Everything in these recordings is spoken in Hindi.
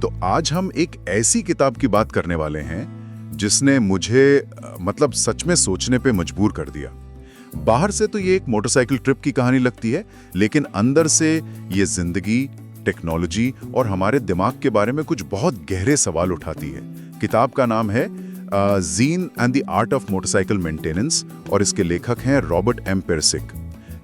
तो आज हम एक ऐसी किताब की बात करने वाले हैं जिसने मुझे मतलब सच में सोचने पे मजबूर कर दिया। बाहर से तो ये एक मोटरसाइकिल ट्रिप की कहानी लगती है, लेकिन अंदर से ये जिंदगी, टेक्नोलॉजी और हमारे दिमाग के बारे में कुछ बहुत गहरे सवाल उठाती है। किताब का नाम है gene and the art of motorcycle maintenance और इसके लेखक हैं रॉबर्ट एम पिर्सिक।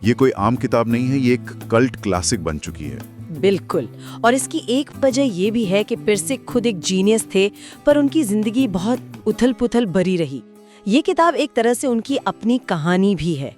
ये कोई आम किताब नहीं है, ये एक कल्ट क्लासिक बन चुकी है। बिल्कुल। और इसकी एक वजह ये भी है कि पिर्सिक खुद एक जीनियस थे, पर उनकी जिंदगी बहुत उथल-पुथल भरी रही। ये किताब एक तरह से उनकी अपनी कहानी भी है।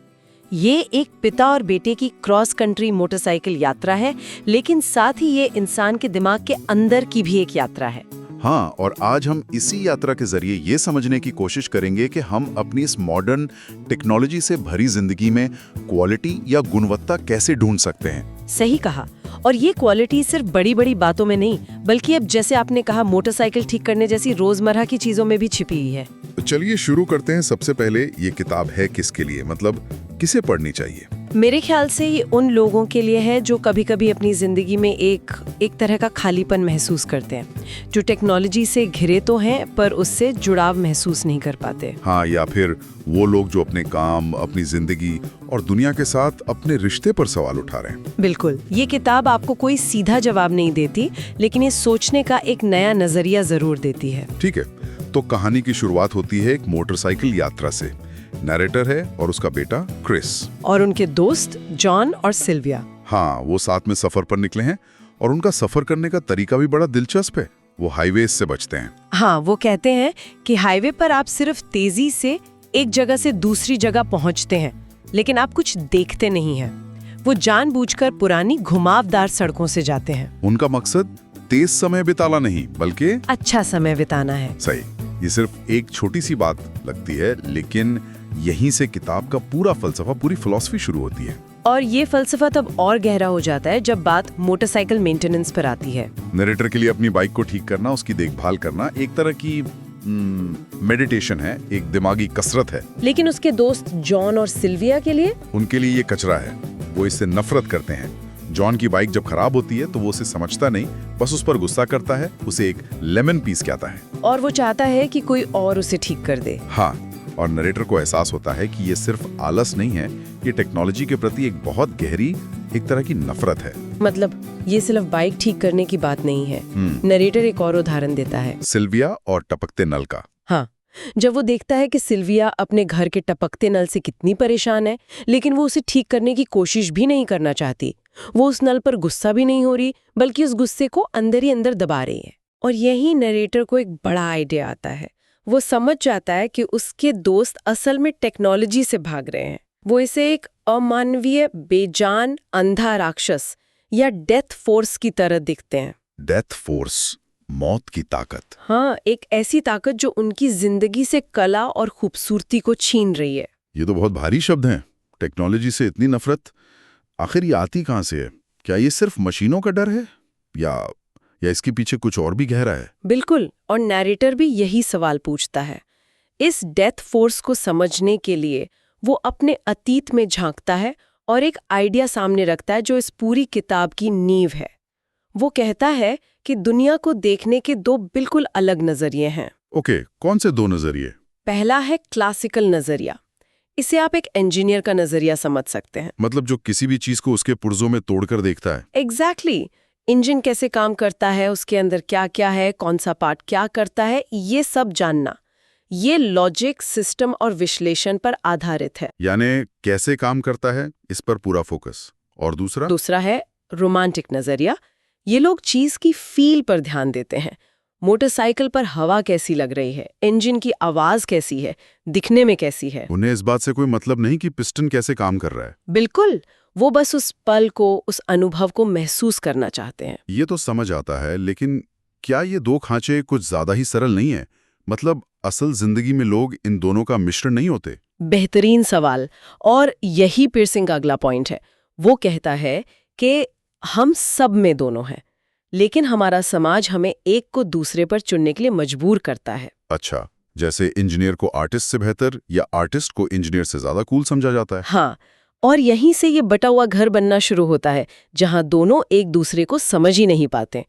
ये एक पिता और बेटे की क्रॉस कंट्री मोटरसाइकिल यात्रा है, लेकिन साथ ही ये इंसान के दिमाग के अंदर की भी एक यात्रा है। हाँ, और आज हम इसी यात्रा के जरिए ये समझने की कोशिश करेंगे कि हम अपनी इस मॉडर्न टेक्नोलॉजी से भरी जिंदगी में क्वालिटी या गुणवत्ता कैसे ढूंढ सकते हैं। सही कहा। और ये क्वालिटी सिर्फ बड़ी बड़ी बातों में नहीं, बल्कि अब जैसे आपने कहा मोटरसाइकिल ठीक करने जैसी रोजमर्रा की चीजों में भी छिपी हुई है। तो चलिए शुरू करते हैं। सबसे पहले ये किताब है किसके लिए, मतलब किसे पढ़नी चाहिए? मेरे ख्याल से ये उन लोगों के लिए है जो कभी कभी अपनी जिंदगी में एक तरह का खालीपन महसूस करते हैं, जो टेक्नोलॉजी से घिरे तो हैं पर उससे जुड़ाव महसूस नहीं कर पाते। हाँ, या फिर वो लोग जो अपने काम, अपनी जिंदगी और दुनिया के साथ अपने रिश्ते पर सवाल उठा रहे हैं। बिल्कुल। ये किताब आपको कोई सीधा जवाब नहीं देती, लेकिन ये सोचने का एक नया नजरिया जरूर देती है। ठीक है, तो कहानी की शुरुआत होती है एक मोटरसाइकिल यात्रा से। नरेटर है और उसका बेटा क्रिस और उनके दोस्त जॉन और सिल्विया। हाँ, वो साथ में सफर पर निकले हैं और उनका सफर करने का तरीका भी बड़ा दिलचस्प है। वो हाईवे से बचते हैं। हाँ, वो कहते हैं कि हाईवे पर आप सिर्फ तेजी से एक जगह से दूसरी जगह पहुंचते हैं, लेकिन आप कुछ देखते नहीं हैं। वो जानबूझकर पुरानी घुमावदार सड़कों से जाते हैं। उनका मकसद तेज समय बिताना नहीं, बल्कि अच्छा समय बिताना है। सही। ये सिर्फ एक छोटी सी बात लगती है, लेकिन यहीं से किताब का पूरा फलसफा, पूरी फिलॉसफी शुरू होती है। और ये फलसफा तब और गहरा हो जाता है जब बात मोटरसाइकिल मेंटेनेंस पर आती है। नरेटर के लिए अपनी बाइक को ठीक करना, उसकी देखभाल करना एक तरह की मेडिटेशन है, एक दिमागी कसरत है। लेकिन उसके दोस्त जॉन और सिल्विया के लिए, उनके लिए ये कचरा है। वो इससे नफरत करते हैं। जॉन की बाइक जब खराब होती है तो वो उसे समझता नहीं, बस उस पर गुस्सा करता है, उसे एक लेमन पीस कहता है और वो चाहता है कि कोई और उसे ठीक कर दे। हाँ, और नरेटर को एहसास होता है कि ये सिर्फ आलस नहीं है, ये टेक्नोलॉजी के प्रति एक बहुत गहरी, एक तरह की नफरत है। मतलब ये सिर्फ बाइक ठीक करने की बात नहीं है। नरेटर एक और उदाहरण देता है, सिल्विया और टपकते नल का। हाँ, जब वो देखता है कि सिल्विया अपने घर के टपकते नल से कितनी परेशान है, लेकिन वो उसे ठीक करने की कोशिश भी नहीं करना चाहती। वो उस नल पर गुस्सा भी नहीं हो रही, बल्कि उस गुस्से को अंदर ही अंदर दबा रही है। और यही नरेटर को एक बड़ा आइडिया आता है। वो समझ जाता है कि उसके दोस्त असल में टेक्नोलॉजी से भाग रहे हैं। वो इसे एक अमानवीय, बेजान, अंधा राक्षस या डेथ फोर्स की तरह दिखते हैं। डेथ फोर्स, मौत की ताकत। हाँ, एक ऐसी ताकत जो उनकी जिंदगी से कला और खूबसूरती को छीन रही है। ये तो बहुत भारी शब्द हैं। टेक्नोलॉजी से इतनी नफरत, आखिर ये आती कहां से है? क्या ये सिर्फ मशीनों का डर है या इसके पीछे कुछ और भी गहरा है? बिल्कुल। और नैरेटर भी यही सवाल पूछता है। इस डेथ फोर्स को समझने के लिए वो अपने अतीत में झांकता है और एक आइडिया सामने रखता है जो इस पूरी किताब की नींव है। वो कहता है कि दुनिया को देखने के दो बिल्कुल अलग नजरिए हैं। ओके, कौन से दो नजरिए? पहला है क्लासिकल नजरिया। इसे आप एक इंजीनियर का नजरिया समझ सकते हैं। मतलब जो किसी भी चीज को उसके पुर्जों में तोड़कर देखता है। एग्जैक्टली। इंजन कैसे काम करता है, उसके अंदर क्या क्या है, कौन सा पार्ट क्या करता है, ये सब जानना। ये लॉजिक, सिस्टम और विश्लेषण पर आधारित है। यानी कैसे काम करता है, इस पर पूरा फोकस। और दूसरा है रोमांटिक नजरिया। ये लोग चीज की फील पर ध्यान देते हैं। मोटरसाइकिल पर हवा कैसी लग रही है, इंजन की आवाज कैसी है, दिखने में कैसी है। उन्हें इस बात से कोई मतलब नहीं कि पिस्टन कैसे काम कर रहा है। बिल्कुल। वो बस उस पल को, उस अनुभव को महसूस करना चाहते हैं। ये तो समझ आता है, लेकिन क्या ये दो खांचे कुछ ज्यादा ही सरल नहीं है? मतलब असल जिंदगी में लोग इन दोनों का मिश्रण नहीं होते? बेहतरीन सवाल। और यही पिर्सिंग का अगला पॉइंट है। वो कहता है कि हम सब में दोनों हैं, लेकिन हमारा समाज हमें एक को दूसरे पर चुनने के लिए मजबूर करता है। अच्छा, जैसे इंजीनियर को आर्टिस्ट से बेहतर या आर्टिस्ट को इंजीनियर से ज्यादा कूल समझा जाता है। हाँ, और यहीं से ये बटा हुआ घर बनना शुरू होता है, जहां दोनों एक दूसरे को समझ ही नहीं पाते।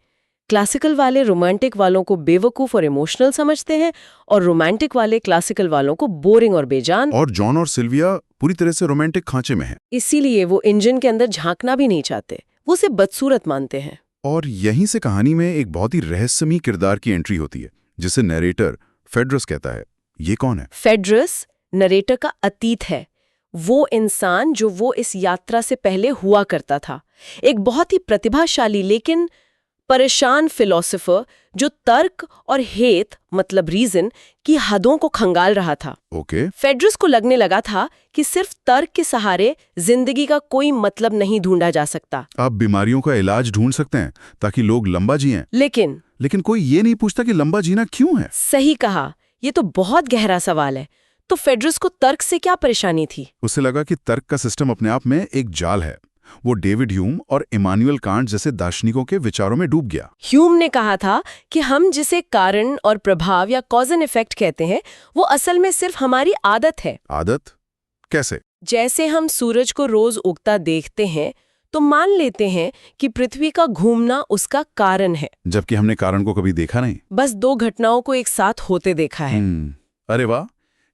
क्लासिकल वाले रोमांटिक वालों को बेवकूफ और इमोशनल समझते हैं और रोमांटिक वाले क्लासिकल वालों को बोरिंग और बेजान। और जॉन और सिल्विया पूरी तरह से रोमांटिक खांचे में हैं। इसीलिए वो इंजन के अंदर झांकना भी नहीं चाहते, वो उसे बदसूरत मानते हैं। और यहीं से कहानी में एक बहुत ही रहस्यमयी किरदार की एंट्री होती है, जिसे नरेटर फेड्रस कहता है। ये कौन है? फेड्रस नरेटर का अतीत है, वो इंसान जो वो इस यात्रा से पहले हुआ करता था। एक बहुत ही प्रतिभाशाली लेकिन परेशान फिलोसोफर जो तर्क और हेत मतलब रीजन की हदों को खंगाल रहा था। ओके। फेड्रस को लगने लगा था कि सिर्फ तर्क के सहारे जिंदगी का कोई मतलब नहीं ढूंढा जा सकता। आप बीमारियों का इलाज ढूंढ सकते हैं ताकि लोग लंबा जिएं, लेकिन कोई ये नहीं पूछता कि लंबा जीना क्यों है। सही कहा, ये तो बहुत गहरा सवाल है। तो फेड्रस को तर्क से क्या परेशानी थी? उसे लगा कि तर्क का सिस्टम अपने आप में एक जाल है। वो डेविड ह्यूम और इमानुएल कांट जैसे दार्शनिकों के विचारों में डूब गया। ह्यूम ने कहा था कि हम जिसे कारण और प्रभाव या कॉज एंड इफेक्ट कहते हैं, वो असल में सिर्फ हमारी आदत है। आदत? कैसे? जैसे हम सूरज को रोज उगता देखते हैं तो मान लेते हैं कि पृथ्वी का घूमना उसका कारण है, जबकि हमने कारण को कभी देखा नहीं। बस दो घटनाओं को एक साथ होते देखा है। अरे वाह,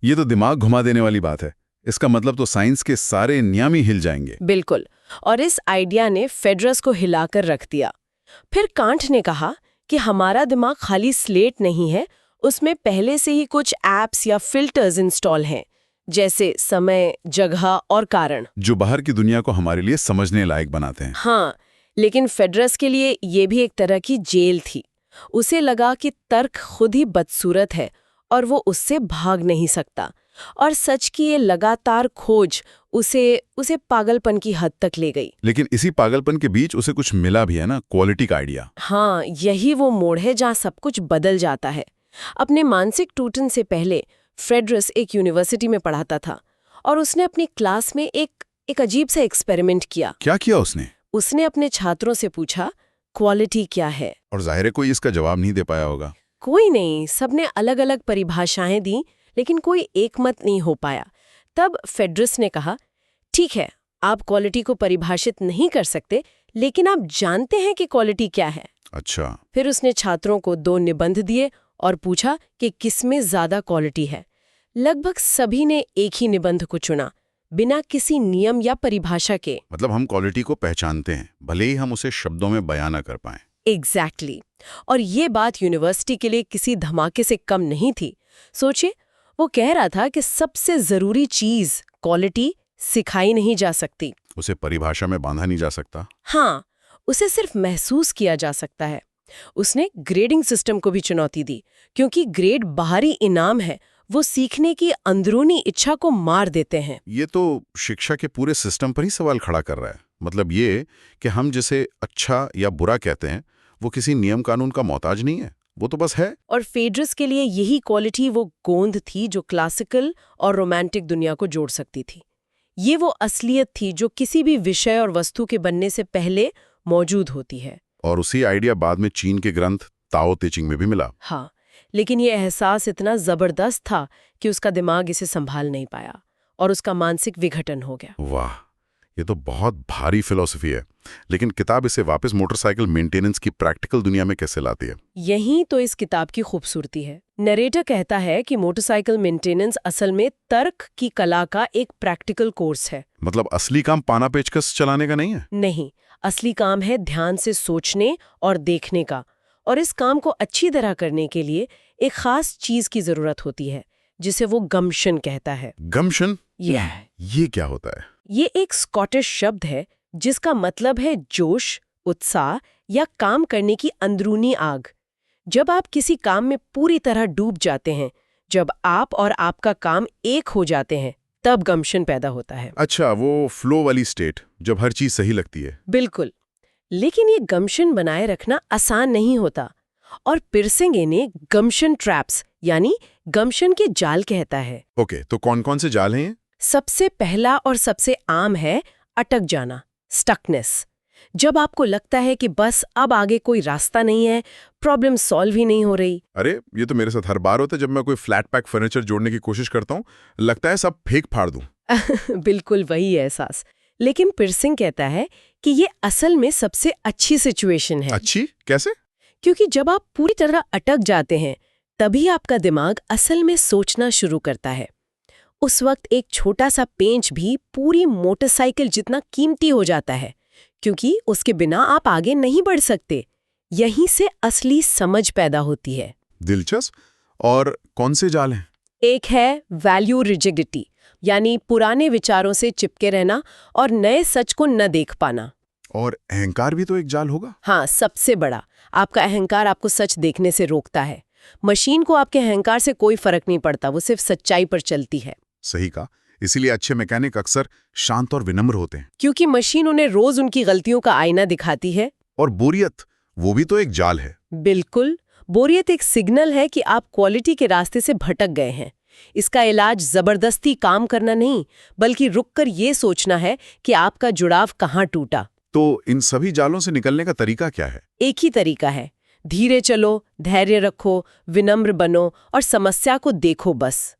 ये तो दिमाग घुमा देने वाली बात है। इसका मतलब तो साइंस के सारे नियम ही हिल जाएंगे। बिल्कुल, और इस आइडिया ने फेड्रस को हिलाकर रख दिया। फिर कांट ने कहा कि हमारा दिमाग खाली स्लेट नहीं है, उसमें पहले से ही कुछ एप्स या फिल्टर्स इंस्टॉल हैं, जैसे समय, जगह और कारण, जो बाहर की दुनिया को हमारे लिए समझने लायक बनाते हैं। हाँ, लेकिन फेड्रस के लिए ये भी एक तरह की जेल थी। उसे लगा कि तर्क खुद ही बदसूरत है और वो उससे भाग नहीं सकता, और सच की ये लगातार खोज उसे पागलपन की हद तक ले गई। लेकिन इसी पागलपन के बीच उसे कुछ मिला भी है ना, क्वालिटी का आइडिया। हाँ, यही वो मोड़ है जहाँ सब कुछ बदल जाता है। अपने मानसिक टूटन से पहले फेड्रस एक यूनिवर्सिटी में पढ़ाता था और उसने अपनी क्लास में एक अजीब सा एक्सपेरिमेंट किया। क्या किया उसने? उसने अपने छात्रों से पूछा, क्वालिटी क्या है? और जाहिर है कोई इसका जवाब नहीं दे पाया होगा। कोई नहीं, सबने अलग अलग परिभाषाएं दी, लेकिन कोई एकमत नहीं हो पाया। तब फेड्रस ने कहा, ठीक है, आप क्वालिटी को परिभाषित नहीं कर सकते, लेकिन आप जानते हैं कि क्वालिटी क्या है। अच्छा। फिर उसने छात्रों को 2 निबंध दिए और पूछा कि किसमें ज्यादा क्वालिटी है। लगभग सभी ने एक ही निबंध को चुना, बिना किसी नियम या परिभाषा के। मतलब हम क्वालिटी को पहचानते हैं, भले ही हम उसे शब्दों में बयां न कर पाएं। एग्जैक्टली। और ये बात यूनिवर्सिटी के लिए किसी धमाके से कम नहीं थी। सोचिए, वो कह रहा था कि सबसे जरूरी चीज क्वालिटी सिखाई नहीं जा सकती, उसे परिभाषा में बांधा नहीं जा सकता। हाँ, उसे सिर्फ महसूस किया जा सकता है। उसने ग्रेडिंग सिस्टम को भी चुनौती दी, क्योंकि ग्रेड बाहरी इनाम है, वो सीखने की अंदरूनी इच्छा को मार देते हैं। ये तो शिक्षा के पूरे सिस्टम पर ही सवाल खड़ा कर रहा है। मतलब ये कि हम जिसे अच्छा या बुरा कहते हैं, वो किसी नियम कानून का मोहताज नहीं है, वो तो बस है। और फेड्रस के लिए यही क्वालिटी वो गोंद थी जो क्लासिकल और रोमांटिक दुनिया को जोड़ सकती थी। ये वो असलियत थी जो किसी भी विषय और वस्तु के बनने से पहले मौजूद होती है। और उसी आइडिया बाद में चीन के ग्रंथ ताओ ते चिंग में भी मिला। हाँ, लेकिन ये एहसास इतना जबरदस्त था कि उसका दिमाग इसे संभाल नहीं पाया और उसका मानसिक विघटन हो गया। वाह, ये तो बहुत भारी फिलॉसफी है। लेकिन किताब इसे वापस मोटरसाइकिल मेंटेनेंस की प्रैक्टिकल दुनिया में कैसे लाती है? यही तो इस किताब की खूबसूरती है। नरेटर कहता है कि मोटरसाइकिल मेंटेनेंस असल में तर्क की कला का एक प्रैक्टिकल कोर्स है। मतलब असली काम पाना पेचकस चलाने का नहीं है? नहीं, असली काम है ध्यान से सोचने और देखने का। और इस काम को अच्छी तरह करने के लिए एक खास चीज की जरूरत होती है, जिसे वो गम्शन कहता है। गम्शन? ये क्या होता है? ये एक स्कॉटिश शब्द है जिसका मतलब है जोश, उत्साह या काम करने की अंदरूनी आग। जब आप किसी काम में पूरी तरह डूब जाते हैं, जब आप और आपका काम एक हो जाते हैं, तब गम्शन पैदा होता है। अच्छा, वो फ्लो वाली स्टेट जब हर चीज सही लगती है। बिल्कुल, लेकिन ये गम्शन बनाए रखना आसान नहीं होता, और पिर्सिंग इन्हें गम्शन ट्रैप्स यानी गम्शन के जाल कहता है। ओके, तो कौन कौन से जाल हैं? सबसे पहला और सबसे आम है अटक जाना, स्टकनेस। जब आपको लगता है कि बस अब आगे कोई रास्ता नहीं है, प्रॉब्लम सॉल्व ही नहीं हो रही। अरे, ये तो मेरे साथ हर बार होता है जब मैं कोई फ्लैट पैक फर्नीचर जोड़ने की कोशिश करता हूँ, लगता है सब फेंक फाड़ दूं। बिल्कुल वही एहसास। लेकिन पिर्सिंग कहता है कि ये असल में सबसे अच्छी सिचुएशन है। अच्छी? कैसे? क्योंकि जब आप पूरी तरह अटक जाते हैं तभी आपका दिमाग असल में सोचना शुरू करता है। उस वक्त एक छोटा सा पेंच भी पूरी मोटरसाइकिल जितना कीमती हो जाता है, क्योंकि उसके बिना आप आगे नहीं बढ़ सकते। यहीं से असली समझ पैदा होती है। दिलचस्प। और कौन से जाल हैं? एक है वैल्यू रिजिडिटी, यानी पुराने विचारों से चिपके रहना और नए सच को न देख पाना। और अहंकार भी तो एक जाल होगा। हाँ, सबसे बड़ा। आपका अहंकार आपको सच देखने से रोकता है। मशीन को आपके अहंकार से कोई फर्क नहीं पड़ता, वो सिर्फ सच्चाई पर चलती है। सही कहा। इसीलिए अच्छे मैकेनिक अक्सर शांत और विनम्र होते हैं। क्योंकि मशीन उन्हें रोज उनकी गलतियों का आईना दिखाती है। और बोरियत, वो भी तो एक जाल है। बिल्कुल। बोरियत एक सिग्नल है कि आप क्वालिटी के रास्ते से भटक गए हैं। इसका इलाज जबरदस्ती काम करना नहीं, बल्कि रुककर ये सोचना है कि आपका जुड़ाव कहाँ टूटा। तो इन सभी जालों से निकलने का तरीका क्या है? एक ही तरीका है, धीरे चलो, धैर्य रखो, विनम्र बनो और समस्या को देखो। बस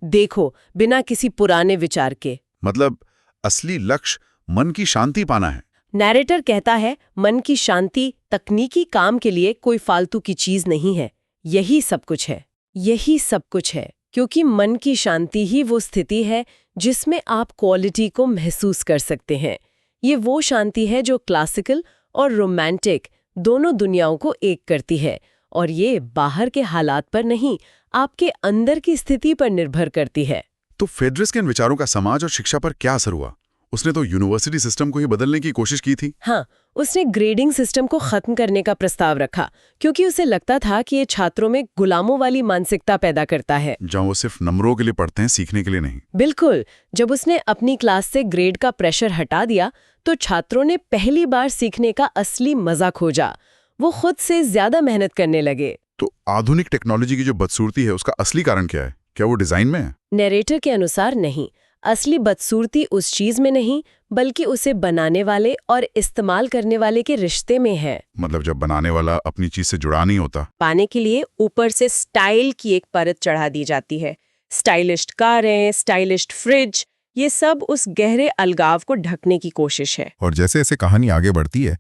देखो, बिना किसी पुराने विचार के। मतलब असली लक्ष्य मन की शांति पाना है। नैरेटर कहता है मन की शांति तकनीकी काम के लिए कोई फालतू की चीज नहीं है, यही सब कुछ है। यही सब कुछ है, क्योंकि मन की शांति ही वो स्थिति है जिसमें आप क्वालिटी को महसूस कर सकते हैं। ये वो शांति है जो क्लासिकल और रोमांटिक दोनों दुनियाओं को एक करती है, और ये बाहर के हालात पर नहीं, आपके अंदर की स्थिति पर निर्भर करती है। तो फेडरस के इन विचारों का समाज और शिक्षा पर क्या असर हुआ? उसने तो यूनिवर्सिटी सिस्टम को ही बदलने की कोशिश की थी। हाँ, उसने ग्रेडिंग सिस्टम को खत्म करने का प्रस्ताव रखा, क्योंकि उसे लगता था कि ये छात्रों में गुलामों वाली मानसिकता पैदा करता है, जहाँ वो सिर्फ नंबरों के लिए पढ़ते हैं, सीखने के लिए नहीं। बिल्कुल। जब उसने अपनी क्लास से ग्रेड का प्रेशर हटा दिया तो छात्रों ने पहली बार सीखने का असली मजा खोजा। वो खुद से ज्यादा मेहनत करने लगे। तो आधुनिक टेक्नोलॉजी की जो बदसूरती है, उसका असली कारण क्या है? क्या वो डिजाइन में है? नैरेटर के अनुसार नहीं। असली बदसूरती उस चीज में नहीं, बल्कि उसे बनाने वाले और इस्तेमाल करने वाले के रिश्ते में है। मतलब जब बनाने वाला अपनी चीज से जुड़ा नहीं होता। पाने के लिए ऊपर से स्टाइल की एक परत चढ़ा दी जाती है। स्टाइलिश कारें, स्टाइलिश फ्रिज, ये सब उस गहरे अलगाव को ढकने की कोशिश है। और जैसे जैसे कहानी आगे बढ़ती है,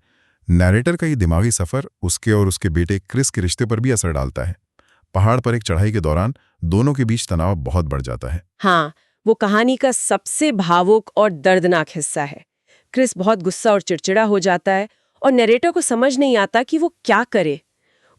नैरेटर का ये दिमागी सफर उसके और उसके बेटे क्रिस के रिश्ते पर भी असर डालता है। पहाड़ पर एक चढ़ाई के दौरान दोनों के बीच तनाव बहुत बढ़ जाता है। हाँ, वो कहानी का सबसे भावुक और दर्दनाक हिस्सा है। क्रिस बहुत गुस्सा और चिड़चिड़ा हो जाता है और नैरेटर को समझ नहीं आता कि वो क्या करे।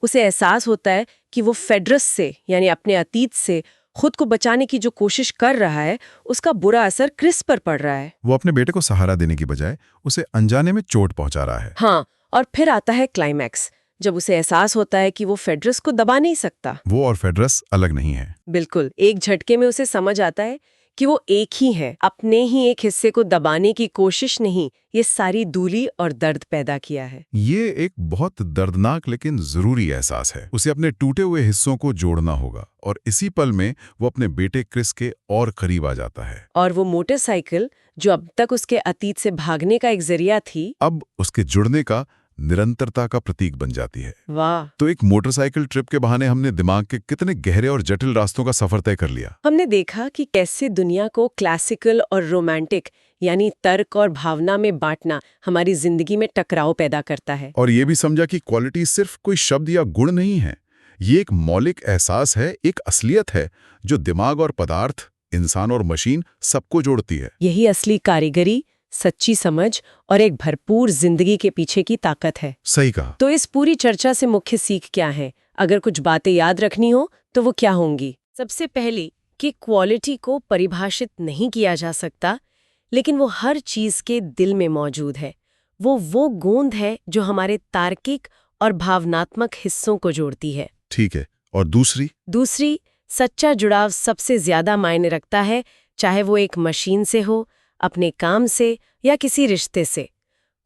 उसे एहसास होता है कि वो फेडरस से, यानी अपने अतीत से खुद को बचाने की जो कोशिश कर रहा है, उसका बुरा असर क्रिस पर पड़ रहा है। वो अपने बेटे को सहारा देने की बजाय उसे अनजाने में चोट पहुंचा रहा है। हाँ, और फिर आता है क्लाइमैक्स, जब उसे एहसास होता है कि वो फेडरस को दबा नहीं सकता। वो और फेडरस अलग नहीं है। बिल्कुल, एक झटके में उसे समझ आता है कि वो एक ही है। अपने ही एक हिस्से को दबाने की कोशिश नहीं, ये सारी दूरी और दर्द पैदा किया है। ये एक बहुत दर्दनाक लेकिन जरूरी एहसास है। उसे अपने टूटे हुए हिस्सों को जोड़ना होगा, और इसी पल में वो अपने बेटे क्रिस के और करीब आ जाता है। और वो मोटरसाइकिल, जो अब तक उसके अतीत से भागने का एक जरिया थी, अब उसके जुड़ने का, निरंतरता का प्रतीक बन जाती है। वाह! तो एक मोटरसाइकिल ट्रिप के बहाने हमने दिमाग के कितने गहरे और जटिल रास्तों का सफर तय कर लिया। हमने देखा कि कैसे दुनिया को क्लासिकल और रोमांटिक, यानी तर्क और भावना में बांटना हमारी जिंदगी में टकराव पैदा करता है। और ये भी समझा कि क्वालिटी सिर्फ कोई शब्द या गुण नहीं है, ये एक मौलिक एहसास है, एक असलियत है जो दिमाग और पदार्थ, इंसान और मशीन सबको जोड़ती है। यही असली कारीगरी, सच्ची समझ और एक भरपूर जिंदगी के पीछे की ताकत है। सही कहा। तो इस पूरी चर्चा से मुख्य सीख क्या है? अगर कुछ बातें याद रखनी हो तो वो क्या होंगी? सबसे पहली कि क्वालिटी को परिभाषित नहीं किया जा सकता, लेकिन वो हर चीज के दिल में मौजूद है। वो गूंद है जो हमारे तार्किक और भावनात्मक हिस्सों को जोड़ती है। ठीक है। और दूसरी, सच्चा जुड़ाव सबसे ज्यादा मायने रखता है, चाहे वो एक मशीन से हो, अपने काम से या किसी रिश्ते से।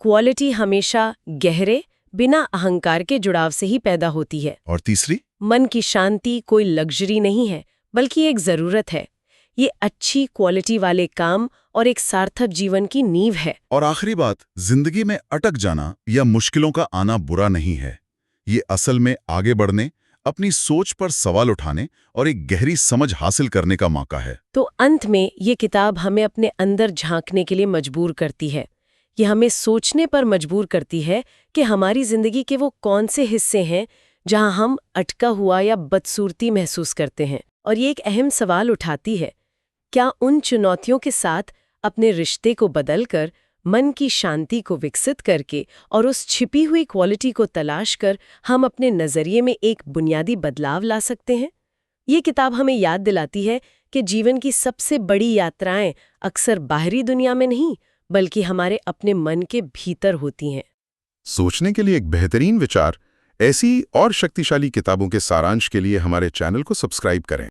क्वालिटी हमेशा गहरे, बिना अहंकार के जुड़ाव से ही पैदा होती है। और तीसरी, मन की शांति कोई लग्जरी नहीं है, बल्कि एक जरूरत है। ये अच्छी क्वालिटी वाले काम और एक सार्थक जीवन की नींव है। और आखिरी बात, जिंदगी में अटक जाना या मुश्किलों का आना बुरा नहीं है। ये असल में आगे बढ़ने, अपनी सोच पर सवाल उठाने और एक गहरी समझ हासिल करने का मौका है। तो अंत में ये किताब हमें अपने अंदर झांकने के लिए मजबूर करती है। ये हमें सोचने पर मजबूर करती है कि हमारी जिंदगी के वो कौन से हिस्से हैं जहां हम अटका हुआ या बदसूरती महसूस करते हैं। और ये एक अहम सवाल उठाती है, क्या उन चुनौतियों के साथ अपने रिश्ते को बदलकर, मन की शांति को विकसित करके और उस छिपी हुई क्वालिटी को तलाश कर हम अपने नज़रिए में एक बुनियादी बदलाव ला सकते हैं? ये किताब हमें याद दिलाती है कि जीवन की सबसे बड़ी यात्राएं अक्सर बाहरी दुनिया में नहीं, बल्कि हमारे अपने मन के भीतर होती हैं। सोचने के लिए एक बेहतरीन विचार। ऐसी और शक्तिशाली किताबों के सारांश के लिए हमारे चैनल को सब्सक्राइब करें।